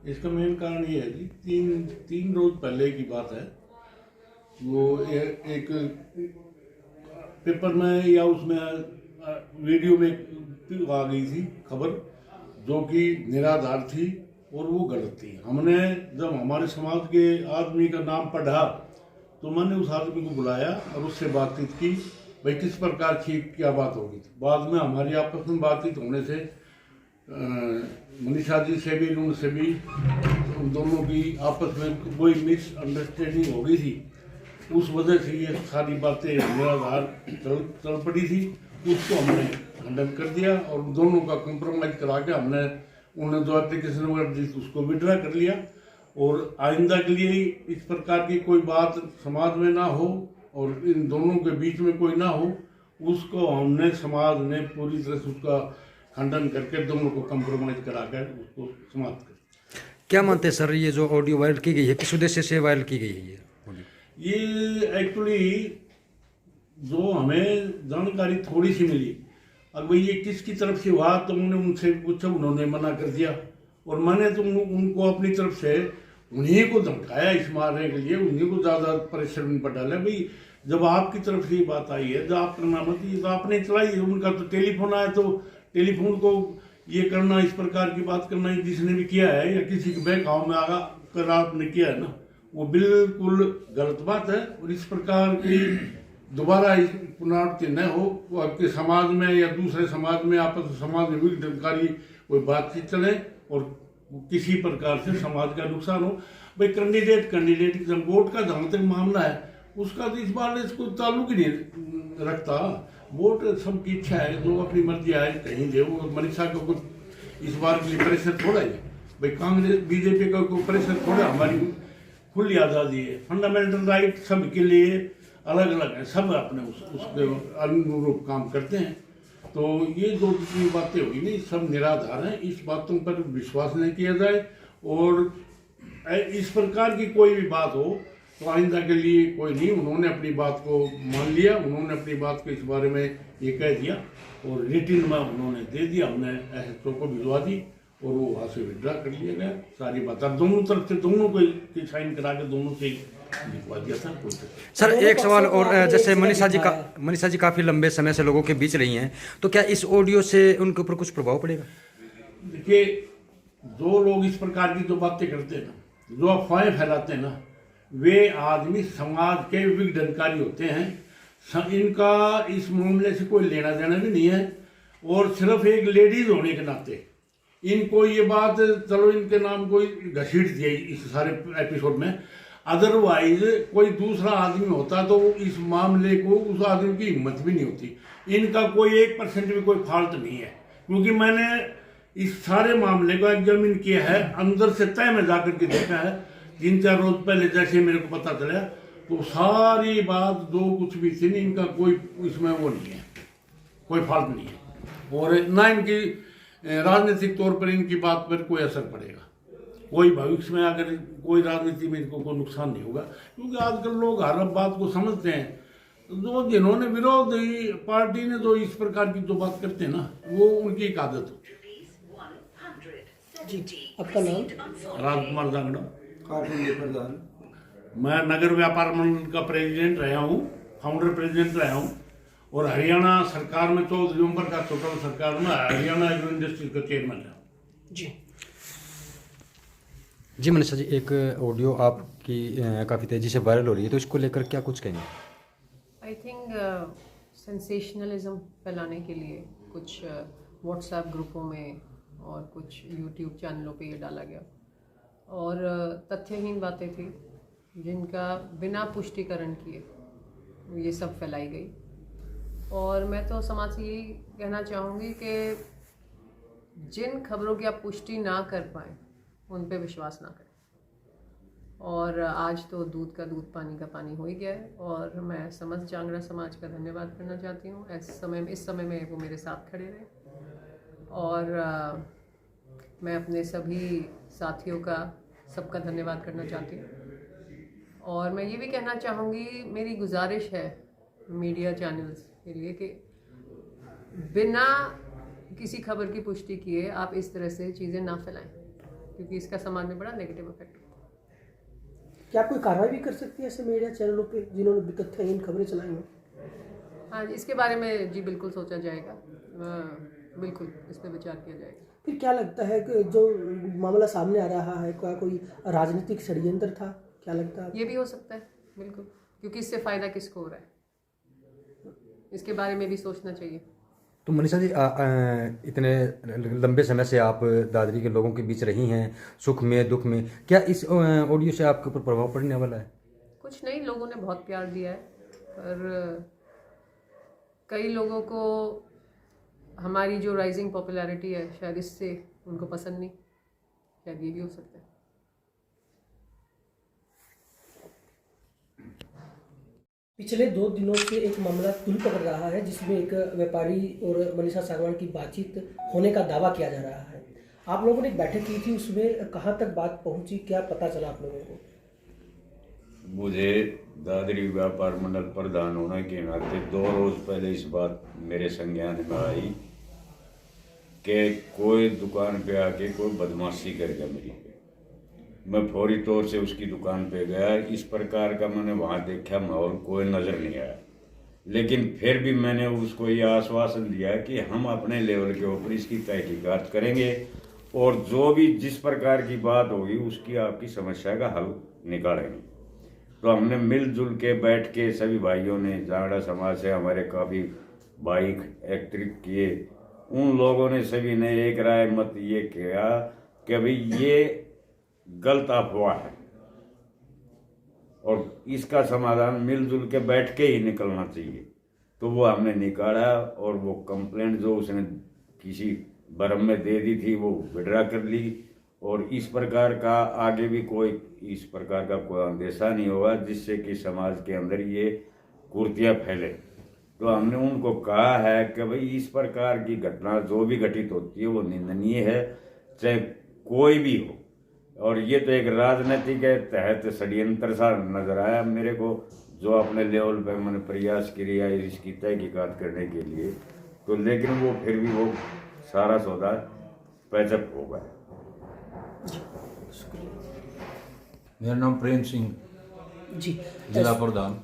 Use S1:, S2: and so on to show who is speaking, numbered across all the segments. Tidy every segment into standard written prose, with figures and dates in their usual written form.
S1: इसका मेन कारण ये है जी, तीन तीन रोज पहले की बात है। वो एक पेपर में या उसमें वीडियो में आ गई थी खबर, जो कि निराधार थी और वो गलत थी। हमने जब हमारे समाज के आदमी का नाम पढ़ा तो मैंने उस आदमी को बुलाया और उससे बातचीत की, भाई किस प्रकार की क्या बात होगी। बाद में हमारी आपस में बातचीत होने से मनीषा जी से भी, उनसे भी, उन दोनों की आपस में कोई मिसअंडरस्टैंडिंग हो गई थी। उस वजह से ये सारी बातें निराधार चल पड़ी थी। उसको हमने खंडन कर दिया और दोनों का कंप्रोमाइज करा के हमने उन्हें जो एप्लीकेशन वगैरह दी उसको विड्रा कर लिया। और आइंदा के लिए इस प्रकार की कोई बात समाज में ना हो और इन दोनों के बीच में कोई ना हो, उसको हमने समाज ने पूरी तरह से उसका खंडन करके दोनों को कंप्रोमाइज करा कर उसको समाप्त कर।
S2: क्या मानते हैं सर, ये जो ऑडियो वायरल की गई है किस उद्देश्य से वायरल की गई है ये ऑडियो?
S1: ये एक्चुअली जो हमें जानकारी थोड़ी सी मिली, अब भाई ये किसकी तरफ से हुआ तो हमने उनसे पूछा, उन्होंने मना कर दिया। और मैंने तो उनको अपनी तरफ से उन्हीं को धमकाया इस मारने के लिए, उन्हीं को ज़्यादा प्रेशर में पर डाला। भाई जब आपकी तरफ से ये बात आई है, जब आप करना मत, ये तो आपने चलाई है। उनका तो टेलीफोन आया तो टेलीफोन को ये करना, इस प्रकार की बात करना, जिसने भी किया है या किसी के बहकाव में आगा कर आपने किया है ना, वो बिल्कुल गलत बात है। और इस प्रकार की दोबारा इस पुनरावृत्ति न हो, वो आपके समाज में या दूसरे समाज में, आपस समाज में भी जानकारी कोई बातचीत चले और किसी प्रकार से समाज का नुकसान हो। भाई कैंडिडेट वोट का जहाँ तक मामला है उसका तो इस बार इसको ताल्लुक ही नहीं रखता। वोट सबकी इच्छा है, जो अपनी मर्जी आए कहीं दे। और मनीषा का कुछ इस बार के लिए प्रेशर थोड़ा है भाई, कांग्रेस बीजेपी का कोई प्रेशर थोड़ा, हमारी खुली आज़ादी है। फंडामेंटल राइट सबके लिए अलग अलग है, सब अपने उसके अनुरूप काम करते हैं। तो ये जो जितनी बातें हुई नहीं, सब निराधार हैं। इस बातों पर विश्वास नहीं किया जाए और इस प्रकार की कोई भी बात हो तो आइंदा के लिए कोई नहीं। उन्होंने अपनी बात को मान लिया, उन्होंने अपनी बात को इस बारे में ये कह दिया और रिटिन में उन्होंने दे दिया। हमने एसएचओ को भिजवा दी और वो वहाँ से विड्रा कर लिया गया। सारी बात अब दोनों तरफ से, दोनों को साइन करा के दोनों से लिखवा दिया था।
S2: सर एक सवाल और, जैसे मनीषा जी काफ़ी लंबे समय से लोगों के बीच रही हैं, तो क्या इस ऑडियो से उनके ऊपर कुछ प्रभाव पड़ेगा?
S1: देखिए, जो लोग इस प्रकार की जो बातें करते हैं ना, जो अफवाहें फैलाते हैं ना, वे आदमी समाज के विघटनकारी होते हैं। इनका इस मामले से कोई लेना देना भी नहीं है। और सिर्फ एक लेडीज होने के नाते इनको ये बात, चलो इनके नाम कोई घसीट दिया इस सारे एपिसोड में। अदरवाइज कोई दूसरा आदमी होता तो इस मामले को, उस आदमी की हिम्मत भी नहीं होती। इनका कोई 1% भी कोई फॉल्ट नहीं है, क्योंकि मैंने इस सारे मामले को एग्जामिन किया है, अंदर से तय में जाकर के देखा है। 3-4 रोज पहले जैसे मेरे को पता चला तो सारी बात जो कुछ भी थी नहीं, इनका कोई इसमें वो नहीं है, कोई फॉल्ट नहीं है। और ना इनकी राजनीतिक तौर पर इनकी बात पर कोई असर पड़ेगा। कोई भविष्य में अगर कोई राजनीति में इनको कोई नुकसान नहीं होगा, क्योंकि आजकल लोग हर बात को समझते हैं। जो जिन्होंने विरोधी पार्टी ने जो इस प्रकार की जो बात करते हैं ना, वो उनकी एक आदत होती है।
S3: आपका नाम?
S1: राजकुमार जांगड़ा, प्रधान। मैं नगर व्यापार मंडल का प्रेसिडेंट रहा हूँ, फाउंडर प्रेसिडेंट रहा हूँ। और हरियाणा सरकार में 14 नवंबर का टोटल सरकार में हरियाणा एग्रो इंडस्ट्री का चेयरमैन है।
S2: जी मनीषा जी, एक ऑडियो आपकी काफ़ी तेज़ी से वायरल हो रही है, तो इसको लेकर क्या कुछ कहेंगे?
S4: आई थिंक सेंसेशनलिज्म फैलाने के लिए कुछ व्हाट्सएप ग्रुपों में और कुछ यूट्यूब चैनलों पे ये डाला गया और तथ्यहीन बातें थी जिनका बिना पुष्टिकरण किए ये सब फैलाई गई। और मैं तो समाज से यही कहना चाहूँगी कि जिन खबरों की आप पुष्टि ना कर पाएँ उन पे विश्वास ना करें। और आज तो दूध का दूध, पानी का पानी हो ही गया है। और मैं समस्त जांगड़ा समाज का धन्यवाद करना चाहती हूँ। इस समय में वो मेरे साथ खड़े रहे। और मैं अपने सभी साथियों का, सबका धन्यवाद करना चाहती हूँ। और मैं ये भी कहना चाहूँगी, मेरी गुजारिश है मीडिया चैनल्स के लिए कि बिना किसी खबर की पुष्टि किए आप इस तरह से चीज़ें ना फैलाएं, क्योंकि इसका समाज में बड़ा नेगेटिव इफेक्ट होता है।
S3: क्या कोई कार्रवाई भी कर सकती है ऐसे मीडिया चैनलों पे जिन्होंने तथ्यहीन खबरें चलाई हैं?
S4: हाँ, इसके बारे में जी बिल्कुल सोचा जाएगा, बिल्कुल इस पर विचार किया जाएगा।
S3: फिर क्या लगता है कि जो मामला सामने आ रहा है, क्या कोई राजनीतिक षड्यंत्र था? क्या लगता है?
S4: ये भी हो सकता है बिल्कुल, क्योंकि इससे फ़ायदा किसको हो रहा है, इसके बारे में भी सोचना चाहिए।
S2: तो मनीषा जी इतने लंबे समय से आप दादरी के लोगों के बीच रही हैं, सुख में दुख में, क्या इस ऑडियो से आपके ऊपर प्रभाव पड़ने वाला है?
S4: कुछ नहीं, लोगों ने बहुत प्यार दिया है, पर कई लोगों को हमारी जो राइजिंग पॉपुलैरिटी है शायद इससे उनको पसंद नहीं, शायद ये भी हो सकता है।
S3: पिछले 2 दिनों से एक मामला तुल पकड़ रहा है जिसमें एक व्यापारी और मनीषा सांगवान की बातचीत होने का दावा किया जा रहा है। आप लोगों ने एक बैठक की थी, उसमें कहाँ तक बात पहुंची, क्या पता चला आप लोगों को?
S5: मुझे दादरी व्यापार मंडल प्रधान होने के नाते 2 रोज पहले इस बात मेरे संज्ञान में आई कि कोई दुकान पे आके कोई बदमाशी करेगा मेरी पे। मैं फौरी तौर से उसकी दुकान पे गया। इस प्रकार का मैंने वहाँ देखा माहौल कोई नज़र नहीं आया, लेकिन फिर भी मैंने उसको ये आश्वासन दिया कि हम अपने लेवल के ऊपर इसकी तहकीकात करेंगे और जो भी जिस प्रकार की बात होगी उसकी आपकी समस्या का हल निकालेंगे। तो हमने मिलजुल के बैठ के सभी भाइयों ने, जांगड़ा समाज से हमारे काफ़ी भाई एकत्रित किए, उन लोगों ने सभी ने एक राय मत ये किया कि भाई ये गलत अफवाह है और इसका समाधान मिलजुल के बैठ के ही निकलना चाहिए। तो वो हमने निकाला और वो कंप्लेंट जो उसने किसी बरम में दे दी थी वो विड्रा कर ली और इस प्रकार का आगे भी कोई इस प्रकार का कोई अंदेशा नहीं होगा जिससे कि समाज के अंदर ये कुर्तियाँ फैले। तो हमने उनको कहा है कि भाई इस प्रकार की घटना जो भी घटित होती है वो निंदनीय है, चाहे कोई भी हो। और ये तो एक राजनीतिक के तहत षड्यंत्र सा नजर आया मेरे को, जो अपने लेवल पर मैंने प्रयास किया इसकी तहकीकात करने के लिए, तो लेकिन वो फिर भी वो सारा सौदा पैचअप हो गया।
S6: मेरा नाम प्रेम सिंह
S3: जी,
S6: जिला प्रधान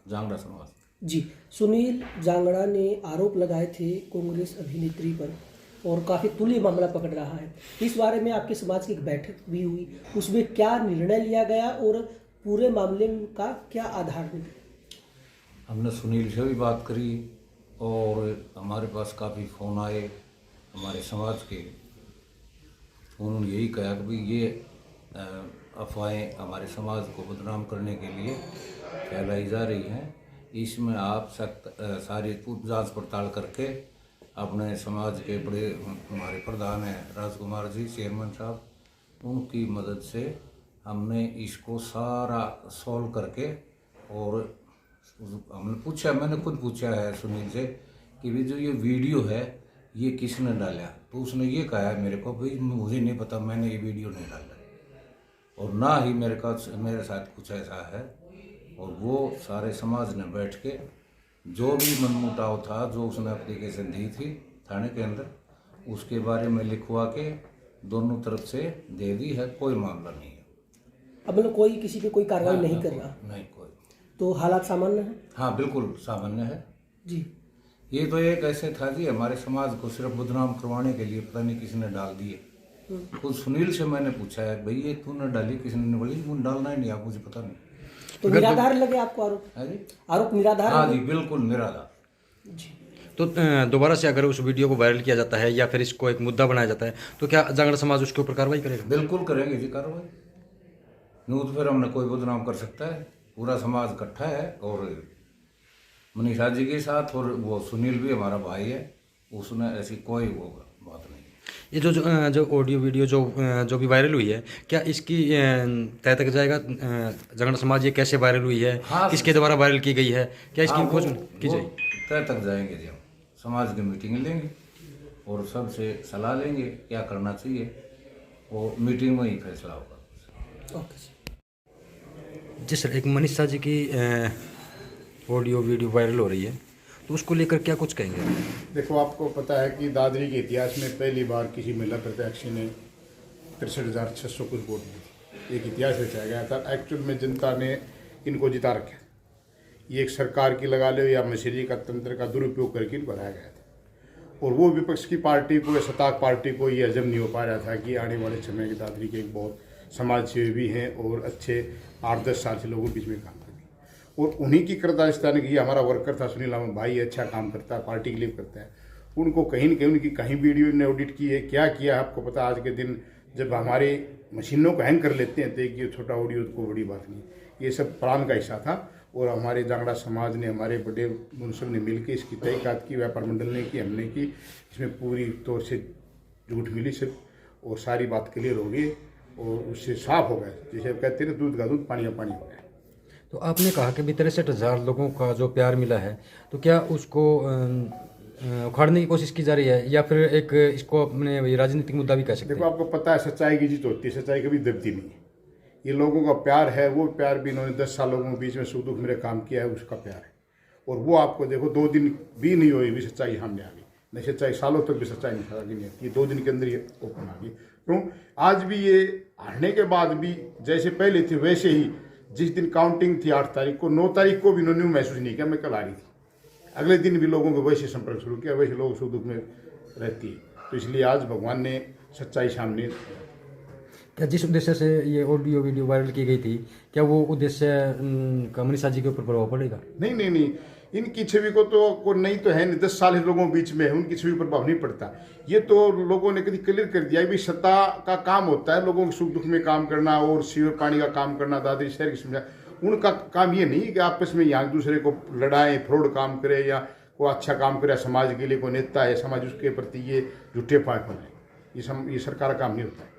S6: जांगड़ा समाज।
S3: जी, सुनील जांगड़ा ने आरोप लगाए थे कांग्रेस अभिनेत्री पर और काफ़ी तुल्य मामला पकड़ रहा है। इस बारे में आपके समाज की एक बैठक भी हुई, उसमें क्या निर्णय लिया गया और पूरे मामले का क्या आधार निकला?
S6: हमने सुनील से भी बात करी और हमारे पास काफ़ी फ़ोन आए हमारे समाज के। उन्होंने यही कहा कि भाई ये अफवाहें हमारे समाज को बदनाम करने के लिए फैलाई जा रही हैं, इसमें आप सख्त सारी जांच पड़ताल करके अपने समाज के बड़े हमारे प्रधान हैं राजकुमार जी चेयरमैन साहब, उनकी मदद से हमने इसको सारा सॉल्व करके, और हमने पूछा, मैंने खुद पूछा है सुनील से कि भाई जो ये वीडियो है ये किसने डाला, तो उसने ये कहा है मेरे को भाई मुझे नहीं पता, मैंने ये वीडियो नहीं डाला और ना ही मेरे साथ कुछ ऐसा है। और वो सारे समाज ने बैठ के जो भी मनमुटाव था, जो उसने एप्लीकेशन दी थी थाने के अंदर, उसके बारे में लिखवा के दोनों तरफ से दे दी है, कोई मामला नहीं है।
S3: अब मतलब कोई किसी पे कोई कार्रवाई नहीं कर रहा?
S6: नहीं कोई।
S3: तो हालात सामान्य है?
S6: हाँ बिल्कुल सामान्य है
S3: जी।
S6: ये तो एक ऐसे था जी, हमारे समाज को सिर्फ बदनाम करवाने के लिए पता नहीं किसने डाल दिए। खुद सुनील से मैंने पूछा है भाई ये तूने डाली, किसने बोली मुझे डालना ही नहीं, आप मुझे पता नहीं।
S3: तो निराधार लगे आपको आरोप?
S6: है जी,
S3: आरोप निराधार?
S6: हाँ जी बिल्कुल निराधार।
S3: जी।
S2: तो दोबारा से अगर उस वीडियो को वायरल किया जाता है या फिर इसको एक मुद्दा बनाया जाता है तो क्या जांगड़ा समाज उसके ऊपर कार्रवाई करेगा?
S6: बिल्कुल करेंगे जी कार्रवाई, यूँ तो फिर हमने कोई बदनाम कर सकता है। पूरा समाज इकट्ठा है और मनीषा जी के साथ, और वो सुनील भी हमारा भाई है, उसने ऐसी कोई वो बात नहीं।
S2: ये जो ऑडियो वीडियो जो भी वायरल हुई है, क्या इसकी तय तक जाएगा जांगड़ा समाज ये कैसे वायरल हुई है?
S6: हाँ,
S2: किसके द्वारा वायरल की गई है? क्या इसकी खोज की जाएगी?
S6: तय तक जाएंगे जी, हम समाज की मीटिंग लेंगे और सबसे सलाह लेंगे क्या करना चाहिए, वो मीटिंग में ही फैसला होगा।
S3: ओके
S2: जी सर, एक मनीषा जी की ऑडियो वीडियो वायरल हो रही है, तो उसको लेकर क्या कुछ कहेंगे?
S7: देखो, आपको पता है कि दादरी के इतिहास में पहली बार किसी महिला प्रत्याशी ने 63,600 कुछ वोट दिए। एक इतिहास रचाया गया था। एक्चुअल में जनता ने इनको जिता रखा। ये एक सरकार की लगा लो या मशीनरी का तंत्र का दुरुपयोग करके इनको हराया गया था। और वो विपक्ष की पार्टी को या सत्ताक पार्टी को ये हजम नहीं हो पा रहा था कि आने वाले समय के दादरी के एक बहुत समाज सेवी भी हैं और अच्छे 8-10 साल से लोगों के बीच में काम करते। और उन्हीं की कृतज्ञता की हमारा वर्कर था सुनील अहमद भाई, अच्छा काम करता है, पार्टी के लिए करता है। उनको कहीं न कहीं उनकी कहीं वीडियो ने ऑडिट की है, क्या किया आपको पता। आज के दिन जब हमारे मशीनों को हैंग कर लेते हैं तो एक ये छोटा ऑडियो को बड़ी बात नहीं, ये सब प्लान का हिस्सा था। और हमारे जांगड़ा समाज ने, हमारे बड़े मुंसब ने मिलकर इसकी तहकीकात की, व्यापार मंडल ने की, हमने की। इसमें पूरी तौर से झूठ मिली सिर्फ, और सारी बात क्लियर हो गई और उससे साफ हो गया। जैसे कहते हैं दूध का दूध पानी का पानी हो गया।
S2: तो आपने कहा कि भी 63,000 लोगों का जो प्यार मिला है, तो क्या उसको उखाड़ने की कोशिश की जा रही है या फिर एक इसको अपने राजनीतिक मुद्दा भी कह सकते
S7: देखो
S2: हैं?
S7: आपको पता है सच्चाई की जीत होती है, सच्चाई कभी दबती नहीं है। ये लोगों का प्यार है, वो प्यार भी इन्होंने 10 साल लोगों के बीच में सुख दुख मेरे काम किया है, उसका प्यार है। और वो आपको देखो 2 दिन भी नहीं हुई भी सच्चाई सामने आ गई। नहीं सच्चाई सालों तक भी सच्चाई नहीं आती, ये 2 दिन के अंदर ये ओपन आ गई। क्यों आज भी ये हारने के बाद भी जैसे पहले थे वैसे ही, जिस दिन काउंटिंग थी 8 तारीख को, 9 तारीख को भी इन्होंने महसूस नहीं किया मैं कल आ रही थी। अगले दिन भी लोगों को वैसे संपर्क शुरू किया, वैसे लोग सुख दुख में रहती है। तो इसलिए आज भगवान ने सच्चाई सामने।
S2: क्या जिस उद्देश्य से ये ऑडियो वीडियो वायरल की गई थी, क्या वो उद्देश्य कम्युनिस्ट जी के ऊपर प्रभाव पड़ेगा?
S7: नहीं, इनकी छवि को तो को नहीं तो है नहीं, 10 साल इस लोगों के बीच में है, उनकी छवि पर प्रभाव नहीं पड़ता। ये तो लोगों ने कभी क्लियर कर दिया कि सत्ता का काम होता है लोगों के सुख दुख में काम करना और सीवर पानी का काम करना, दादरी शहर की समझा। उनका काम ये नहीं कि आपस में यहाँ दूसरे को लड़ाएं, फ्रॉड काम करे या कोई अच्छा काम करे समाज के लिए, कोई नेता है समाज उसके प्रति ये झूठे फाड़ बनाए। ये सरकार का काम नहीं होता है।